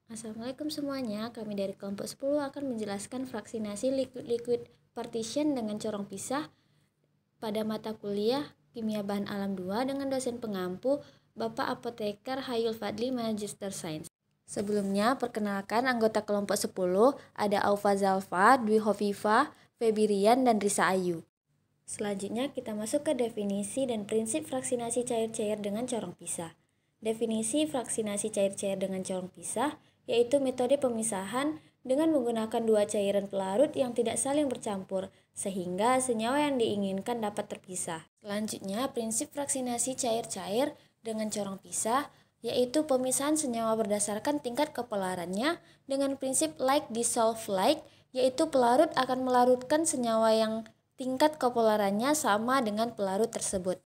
Assalamualaikum semuanya, kami dari kelompok 10 akan menjelaskan fraksinasi liquid-liquid partition dengan corong pisah pada mata kuliah Kimia Bahan Alam 2 dengan dosen pengampu Bapak Apoteker Hayul Fadli Magister Sains. Sebelumnya, perkenalkan anggota kelompok 10 ada Aufa Zalfa, Dwi Hovifa, Febirian, dan Risa Ayu. Selanjutnya kita masuk ke definisi dan prinsip fraksinasi cair-cair dengan corong pisah. Definisi fraksinasi cair-cair dengan corong pisah yaitu metode pemisahan dengan menggunakan dua cairan pelarut yang tidak saling bercampur, sehingga senyawa yang diinginkan dapat terpisah. Selanjutnya, prinsip fraksinasi cair-cair dengan corong pisah, yaitu pemisahan senyawa berdasarkan tingkat kepolarannya dengan prinsip like dissolve like, yaitu pelarut akan melarutkan senyawa yang tingkat kepolarannya sama dengan pelarut tersebut.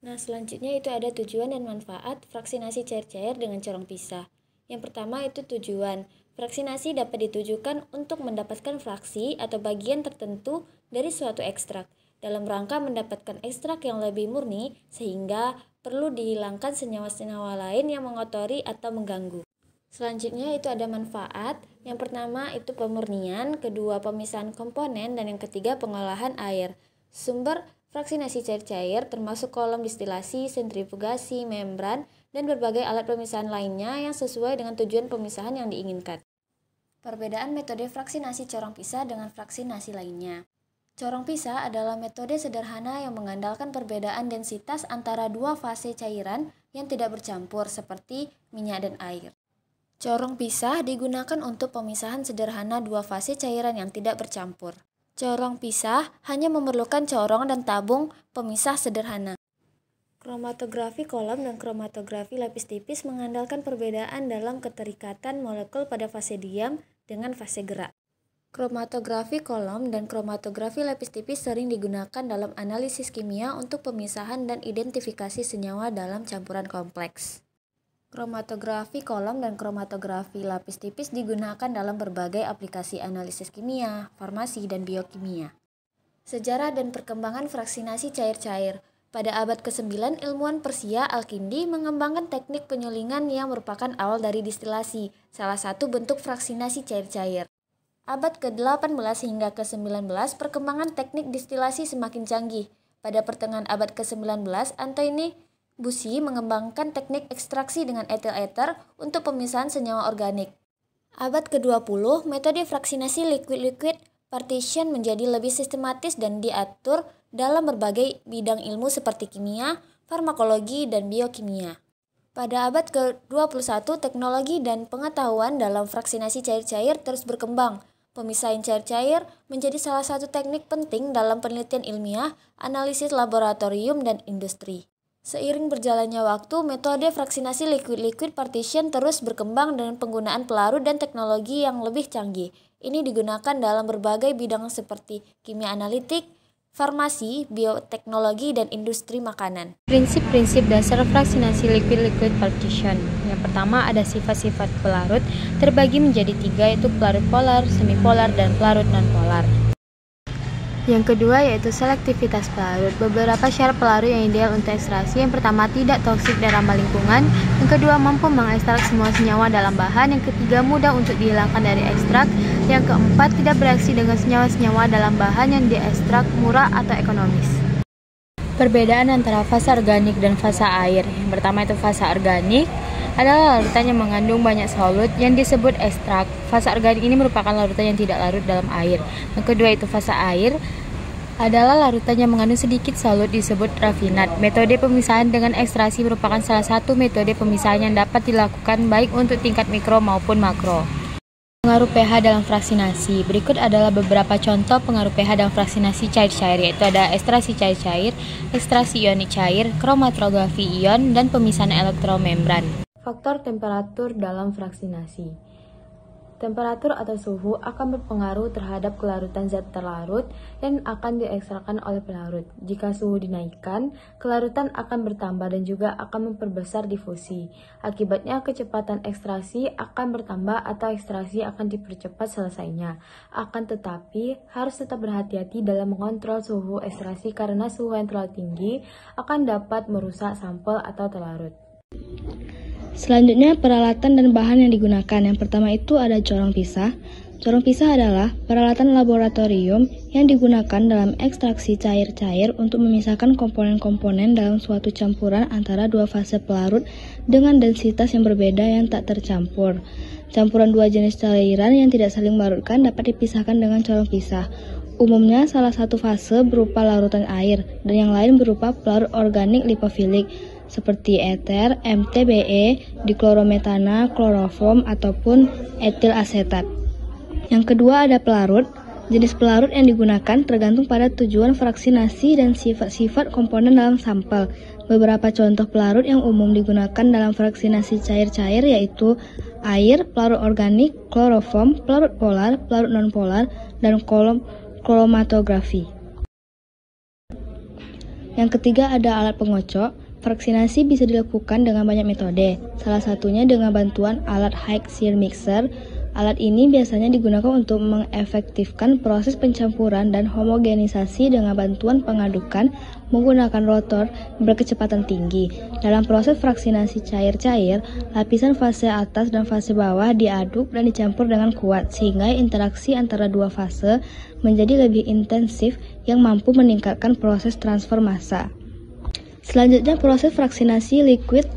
Nah, selanjutnya itu ada tujuan dan manfaat fraksinasi cair-cair dengan corong pisah. Yang pertama itu tujuan. Fraksinasi dapat ditujukan untuk mendapatkan fraksi atau bagian tertentu dari suatu ekstrak dalam rangka mendapatkan ekstrak yang lebih murni sehingga perlu dihilangkan senyawa-senyawa lain yang mengotori atau mengganggu. Selanjutnya itu ada manfaat. Yang pertama itu pemurnian, kedua pemisahan komponen, dan yang ketiga pengolahan air. Sumber fraksinasi cair-cair termasuk kolom distilasi, sentrifugasi, membran, dan berbagai alat pemisahan lainnya yang sesuai dengan tujuan pemisahan yang diinginkan. Perbedaan metode fraksinasi corong pisah dengan fraksinasi lainnya. Corong pisah adalah metode sederhana yang mengandalkan perbedaan densitas antara dua fase cairan yang tidak bercampur seperti minyak dan air. Corong pisah digunakan untuk pemisahan sederhana dua fase cairan yang tidak bercampur. Corong pisah hanya memerlukan corong dan tabung pemisah sederhana. Kromatografi kolom dan kromatografi lapis tipis mengandalkan perbedaan dalam keterikatan molekul pada fase diam dengan fase gerak. Kromatografi kolom dan kromatografi lapis tipis sering digunakan dalam analisis kimia untuk pemisahan dan identifikasi senyawa dalam campuran kompleks. Kromatografi kolom dan kromatografi lapis tipis digunakan dalam berbagai aplikasi analisis kimia, farmasi, dan biokimia. Sejarah dan perkembangan fraksinasi cair-cair. Pada abad ke-9, ilmuwan Persia Al-Kindi mengembangkan teknik penyulingan yang merupakan awal dari distilasi, salah satu bentuk fraksinasi cair-cair. Abad ke-18 hingga ke-19, perkembangan teknik distilasi semakin canggih. Pada pertengahan abad ke-19, Antoine Bussy mengembangkan teknik ekstraksi dengan etil ether untuk pemisahan senyawa organik. Abad ke-20, metode fraksinasi liquid-liquid partition menjadi lebih sistematis dan diatur dalam berbagai bidang ilmu seperti kimia, farmakologi, dan biokimia. Pada abad ke-21, teknologi dan pengetahuan dalam fraksinasi cair-cair terus berkembang. Pemisahan cair-cair menjadi salah satu teknik penting dalam penelitian ilmiah, analisis laboratorium, dan industri. Seiring berjalannya waktu, metode fraksinasi liquid-liquid partition terus berkembang dengan penggunaan pelarut dan teknologi yang lebih canggih. Ini digunakan dalam berbagai bidang seperti kimia analitik, farmasi, bioteknologi, dan industri makanan. Prinsip-prinsip dasar fraksinasi liquid-liquid partition. Yang pertama ada sifat-sifat pelarut, terbagi menjadi 3 yaitu pelarut polar, semipolar, dan pelarut nonpolar. Yang kedua yaitu selektivitas pelarut. Beberapa syarat pelarut yang ideal untuk ekstraksi. Yang pertama, tidak toksik dan ramah lingkungan. Yang kedua, mampu mengekstrak semua senyawa dalam bahan. Yang ketiga, mudah untuk dihilangkan dari ekstrak. Yang keempat, tidak bereaksi dengan senyawa-senyawa dalam bahan yang diekstrak, murah atau ekonomis. Perbedaan antara fasa organik dan fasa air. Yang pertama itu fasa organik adalah larutan yang mengandung banyak solut yang disebut ekstrak. Fasa organik ini merupakan larutan yang tidak larut dalam air. Yang kedua itu fasa air adalah larutan yang mengandung sedikit solut disebut rafinat. Metode pemisahan dengan ekstraksi merupakan salah satu metode pemisahan yang dapat dilakukan baik untuk tingkat mikro maupun makro. Pengaruh pH dalam fraksinasi. Berikut adalah beberapa contoh pengaruh pH dalam fraksinasi cair-cair, yaitu ada ekstraksi cair-cair, ekstraksi ionik cair, kromatografi ion, dan pemisahan elektromembran. Faktor temperatur dalam fraksinasi. Temperatur atau suhu akan berpengaruh terhadap kelarutan zat terlarut yang akan diekstrakkan oleh pelarut. Jika suhu dinaikkan, kelarutan akan bertambah dan juga akan memperbesar difusi. Akibatnya kecepatan ekstraksi akan bertambah atau ekstraksi akan dipercepat selesainya. Akan tetapi, harus tetap berhati-hati dalam mengontrol suhu ekstraksi karena suhu yang terlalu tinggi akan dapat merusak sampel atau terlarut. Selanjutnya, peralatan dan bahan yang digunakan. Yang pertama itu ada corong pisah. Corong pisah adalah peralatan laboratorium yang digunakan dalam ekstraksi cair-cair untuk memisahkan komponen-komponen dalam suatu campuran antara dua fase pelarut dengan densitas yang berbeda yang tak tercampur. Campuran dua jenis cairan yang tidak saling melarutkan dapat dipisahkan dengan corong pisah. Umumnya, salah satu fase berupa larutan air dan yang lain berupa pelarut organik lipofilik seperti eter, MTBE, diklorometana, kloroform, ataupun etil asetat. Yang kedua ada pelarut. Jenis pelarut yang digunakan tergantung pada tujuan fraksinasi dan sifat-sifat komponen dalam sampel. Beberapa contoh pelarut yang umum digunakan dalam fraksinasi cair-cair yaitu air, pelarut organik, kloroform, pelarut polar, pelarut nonpolar, dan kromatografi. Yang ketiga ada alat pengocok. Fraksinasi bisa dilakukan dengan banyak metode, salah satunya dengan bantuan alat high shear mixer. Alat ini biasanya digunakan untuk mengefektifkan proses pencampuran dan homogenisasi dengan bantuan pengadukan menggunakan rotor berkecepatan tinggi. Dalam proses fraksinasi cair-cair, lapisan fase atas dan fase bawah diaduk dan dicampur dengan kuat sehingga interaksi antara dua fase menjadi lebih intensif yang mampu meningkatkan proses transfer massa. Selanjutnya proses fraksinasi liquid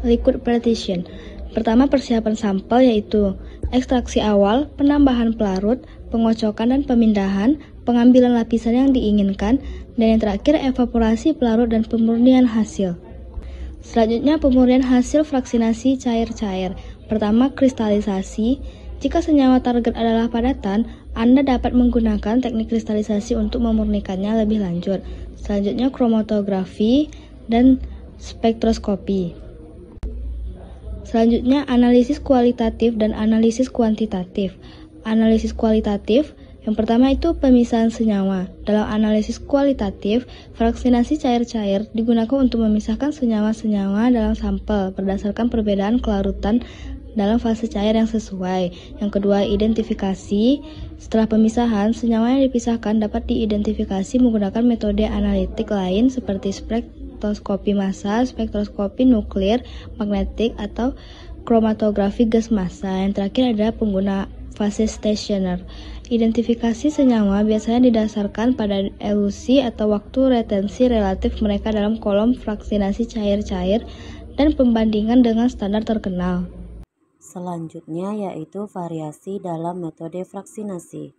partition. Pertama persiapan sampel yaitu ekstraksi awal, penambahan pelarut, pengocokan dan pemindahan, pengambilan lapisan yang diinginkan, dan yang terakhir evaporasi pelarut dan pemurnian hasil. Selanjutnya pemurnian hasil fraksinasi cair-cair. Pertama kristalisasi. Jika senyawa target adalah padatan, Anda dapat menggunakan teknik kristalisasi untuk memurnikannya lebih lanjut. Selanjutnya kromatografi dan spektroskopi. Selanjutnya analisis kualitatif dan analisis kuantitatif. Analisis kualitatif yang pertama itu pemisahan senyawa. Dalam analisis kualitatif, fraksinasi cair-cair digunakan untuk memisahkan senyawa-senyawa dalam sampel berdasarkan perbedaan kelarutan dalam fase cair yang sesuai. Yang kedua, identifikasi. Setelah pemisahan, senyawa yang dipisahkan dapat diidentifikasi menggunakan metode analitik lain seperti spektroskopi massa, spektroskopi nuklir, magnetik, atau kromatografi gas massa. Yang terakhir adalah pengguna fase stationer. Identifikasi senyawa biasanya didasarkan pada elusi atau waktu retensi relatif mereka dalam kolom fraksinasi cair-cair dan pembandingan dengan standar terkenal. Selanjutnya yaitu variasi dalam metode fraksinasi.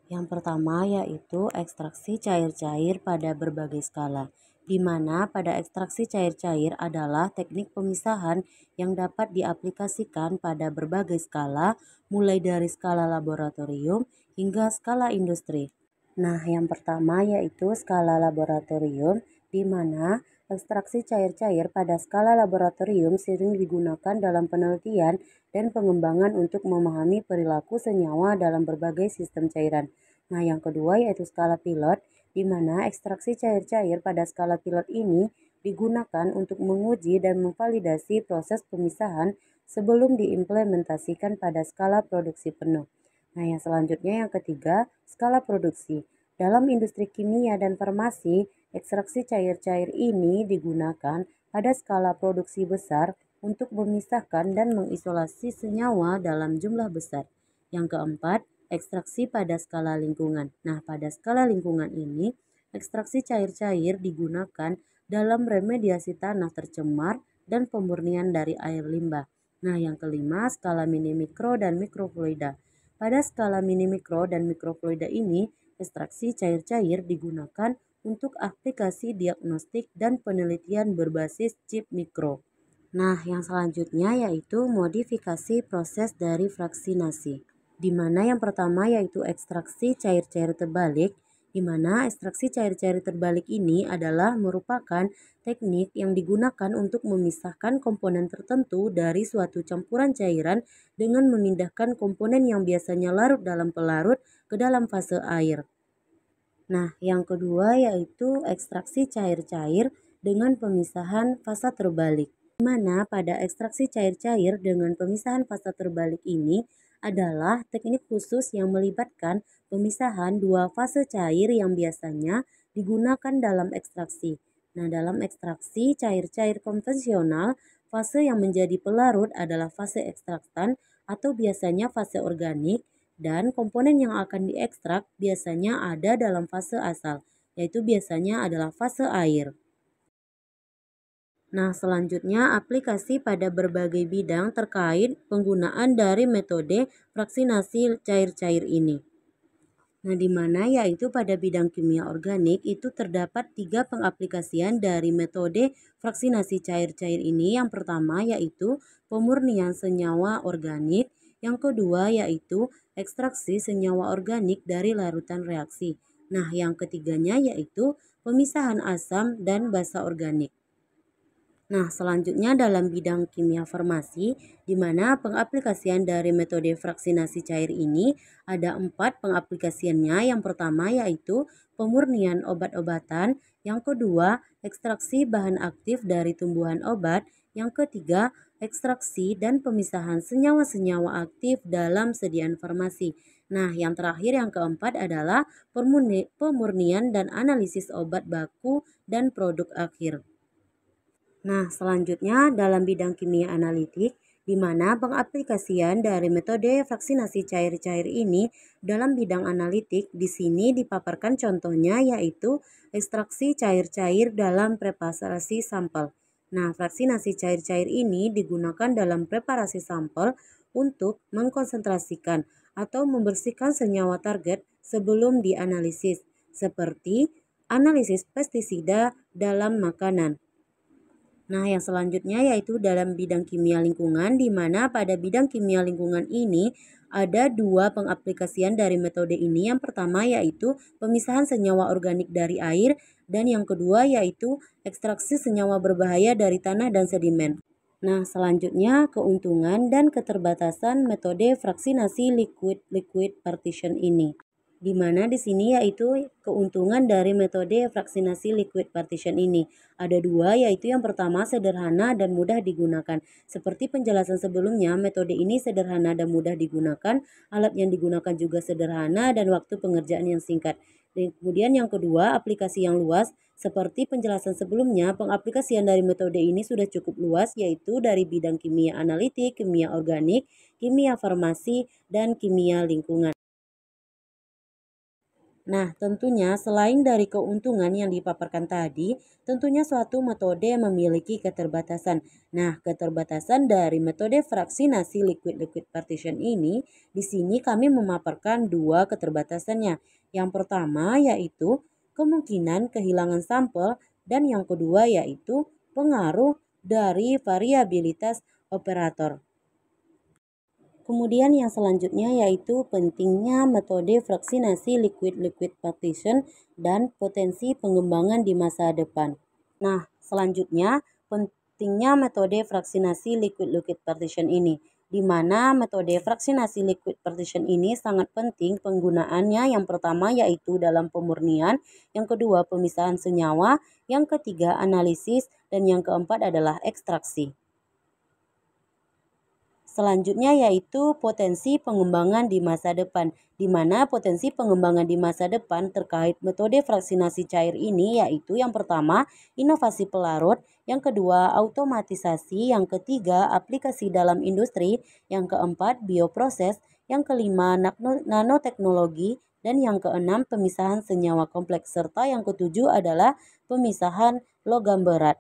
Yang pertama yaitu ekstraksi cair-cair pada berbagai skala, di mana pada ekstraksi cair-cair adalah teknik pemisahan yang dapat diaplikasikan pada berbagai skala, mulai dari skala laboratorium hingga skala industri. Nah, yang pertama yaitu skala laboratorium, di mana ekstraksi cair-cair pada skala laboratorium sering digunakan dalam penelitian dan pengembangan untuk memahami perilaku senyawa dalam berbagai sistem cairan. Nah, yang kedua yaitu skala pilot, di mana ekstraksi cair-cair pada skala pilot ini digunakan untuk menguji dan memvalidasi proses pemisahan sebelum diimplementasikan pada skala produksi penuh. Nah, yang selanjutnya yang ketiga, skala produksi. Dalam industri kimia dan farmasi, ekstraksi cair-cair ini digunakan pada skala produksi besar untuk memisahkan dan mengisolasi senyawa dalam jumlah besar. Yang keempat, ekstraksi pada skala lingkungan. Nah, pada skala lingkungan ini, ekstraksi cair-cair digunakan dalam remediasi tanah tercemar dan pemurnian dari air limbah. Nah, yang kelima, skala mini mikro dan mikrofluida. Pada skala mini mikro dan mikrofluida ini, ekstraksi cair-cair digunakan untuk aplikasi diagnostik dan penelitian berbasis chip mikro. Nah, yang selanjutnya yaitu modifikasi proses dari fraksinasi, di mana yang pertama yaitu ekstraksi cair-cair terbalik, di mana ekstraksi cair-cair terbalik ini adalah merupakan teknik yang digunakan untuk memisahkan komponen tertentu dari suatu campuran cairan dengan memindahkan komponen yang biasanya larut dalam pelarut ke dalam fase air. Nah, yang kedua yaitu ekstraksi cair-cair dengan pemisahan fasa terbalik, di mana pada ekstraksi cair-cair dengan pemisahan fasa terbalik ini adalah teknik khusus yang melibatkan pemisahan dua fase cair yang biasanya digunakan dalam ekstraksi. Nah, dalam ekstraksi cair-cair konvensional, Fase yang menjadi pelarut adalah fase ekstraktan atau biasanya fase organik, dan komponen yang akan diekstrak biasanya ada dalam fase asal, yaitu biasanya adalah fase air. Nah, selanjutnya aplikasi pada berbagai bidang terkait penggunaan dari metode fraksinasi cair-cair ini. Nah, di mana yaitu pada bidang kimia organik itu terdapat 3 pengaplikasian dari metode fraksinasi cair-cair ini. Yang pertama yaitu pemurnian senyawa organik, yang kedua yaitu ekstraksi senyawa organik dari larutan reaksi. Nah, yang ketiganya yaitu pemisahan asam dan basa organik. Nah, selanjutnya dalam bidang kimia farmasi, di mana pengaplikasian dari metode fraksinasi cair ini ada 4 pengaplikasiannya. Yang pertama yaitu pemurnian obat-obatan, yang kedua ekstraksi bahan aktif dari tumbuhan obat, yang ketiga ekstraksi dan pemisahan senyawa-senyawa aktif dalam sediaan farmasi. Nah, yang terakhir yang keempat adalah pemurnian dan analisis obat baku dan produk akhir. Nah, selanjutnya dalam bidang kimia analitik, di mana pengaplikasian dari metode vaksinasi cair-cair ini dalam bidang analitik di sini dipaparkan contohnya yaitu ekstraksi cair-cair dalam preparasi sampel. Nah, vaksinasi cair-cair ini digunakan dalam preparasi sampel untuk mengkonsentrasikan atau membersihkan senyawa target sebelum dianalisis, seperti analisis pestisida dalam makanan. Nah, yang selanjutnya yaitu dalam bidang kimia lingkungan, di mana pada bidang kimia lingkungan ini ada 2 pengaplikasian dari metode ini. Yang pertama yaitu pemisahan senyawa organik dari air, dan yang kedua yaitu ekstraksi senyawa berbahaya dari tanah dan sedimen. Nah, selanjutnya keuntungan dan keterbatasan metode fraksinasi liquid partition ini. Di mana di sini yaitu keuntungan dari metode fraksinasi liquid partition ini. Ada 2, yaitu yang pertama sederhana dan mudah digunakan. Seperti penjelasan sebelumnya, metode ini sederhana dan mudah digunakan, alat yang digunakan juga sederhana dan waktu pengerjaan yang singkat. Dan kemudian yang kedua, aplikasi yang luas. Seperti penjelasan sebelumnya, pengaplikasian dari metode ini sudah cukup luas, yaitu dari bidang kimia analitik, kimia organik, kimia farmasi, dan kimia lingkungan. Nah, tentunya selain dari keuntungan yang dipaparkan tadi, tentunya suatu metode memiliki keterbatasan. Nah, keterbatasan dari metode fraksinasi liquid partition ini, di sini kami memaparkan 2 keterbatasannya. Yang pertama yaitu kemungkinan kehilangan sampel, dan yang kedua yaitu pengaruh dari variabilitas operator. Kemudian yang selanjutnya yaitu pentingnya metode fraksinasi liquid partition dan potensi pengembangan di masa depan. Nah, selanjutnya pentingnya metode fraksinasi liquid partition ini, di mana metode fraksinasi liquid partition ini sangat penting penggunaannya. Yang pertama yaitu dalam pemurnian, yang kedua pemisahan senyawa, yang ketiga analisis, dan yang keempat adalah ekstraksi. Selanjutnya yaitu potensi pengembangan di masa depan, di mana potensi pengembangan di masa depan terkait metode fraksinasi cair ini yaitu yang pertama inovasi pelarut, yang kedua automatisasi, yang ketiga aplikasi dalam industri, yang keempat bioproses, yang kelima nanoteknologi, dan yang keenam pemisahan senyawa kompleks, serta yang ketujuh adalah pemisahan logam berat.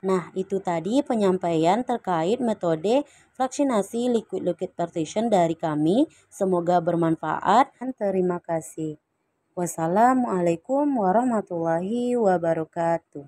Nah, itu tadi penyampaian terkait metode fraksinasi liquid partition dari kami. Semoga bermanfaat dan terima kasih. Wassalamualaikum warahmatullahi wabarakatuh.